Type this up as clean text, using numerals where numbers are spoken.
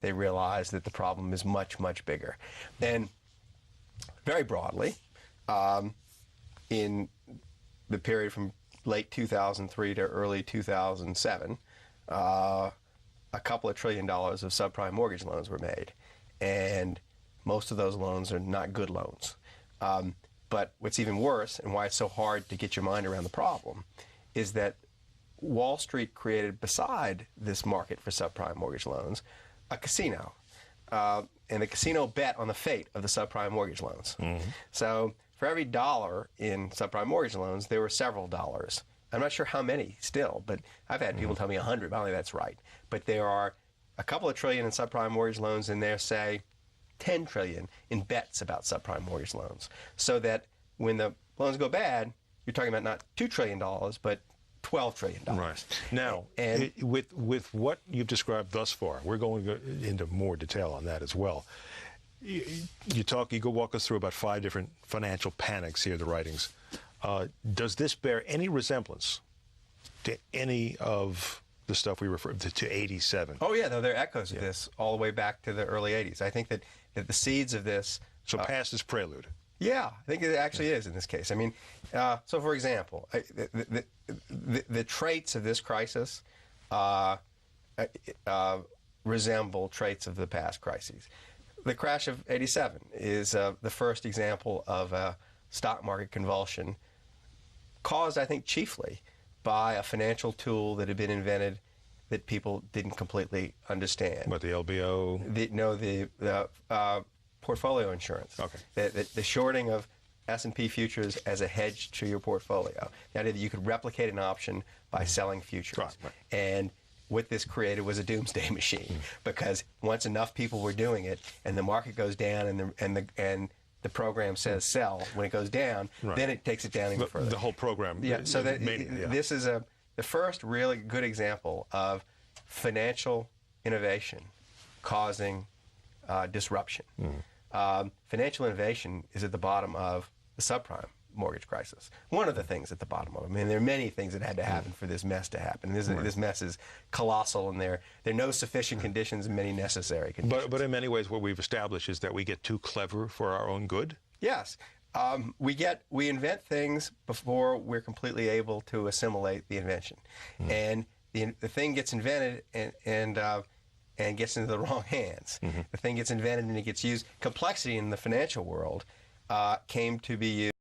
they realize that the problem is much, much bigger. And very broadly, in the period from late 2003 to early 2007, a couple of $1 trillion of subprime mortgage loans were made. And most of those loans are not good loans. But what's even worse, and why it's so hard to get your mind around the problem, is that Wall Street created, beside this market for subprime mortgage loans, a casino. And the casino bet on the fate of the subprime mortgage loans. So for every dollar in subprime mortgage loans, there were several dollars. I'm not sure how many still, but I've had people tell me 100. I don't think that's right. But there are a couple of trillion in subprime mortgage loans, and there, say, 10 trillion in bets about subprime mortgage loans. So that when the loans go bad, you're talking about not $2 trillion, but $12 trillion. Right. Now, and with what you've described thus far, we're going into more detail on that as well. You go walk us through about 5 different financial panics here, the writings. Does this bear any resemblance to any of the stuff we refer to 87? Oh, yeah, though there are echoes of this all the way back to the early 80s. I think that the seeds of this... So past is prelude. Yeah, I think it actually is in this case. I mean, so for example, the traits of this crisis resemble traits of the past crises. The crash of '87 is the first example of a stock market convulsion caused, I think, chiefly by a financial tool that had been invented that people didn't completely understand. What, the LBO? The portfolio insurance. Okay. The shorting of S&P futures as a hedge to your portfolio. The idea that you could replicate an option by selling futures. Right. And what this created was a doomsday machine, because once enough people were doing it, and the market goes down, and the program says sell, when it goes down, then it takes it down even further. The whole program. Yeah. So this is the first really good example of financial innovation causing disruption. Financial innovation is at the bottom of the subprime mortgage crisis. One of the things at the bottom of it. I mean, there are many things that had to happen for this mess to happen. This mess is colossal, and there are no sufficient conditions and many necessary conditions. But in many ways, what we've established is that we get too clever for our own good? Yes. We invent things before we're completely able to assimilate the invention. And the thing gets invented and gets into the wrong hands. The thing gets invented and it gets used. Complexity in the financial world came to be used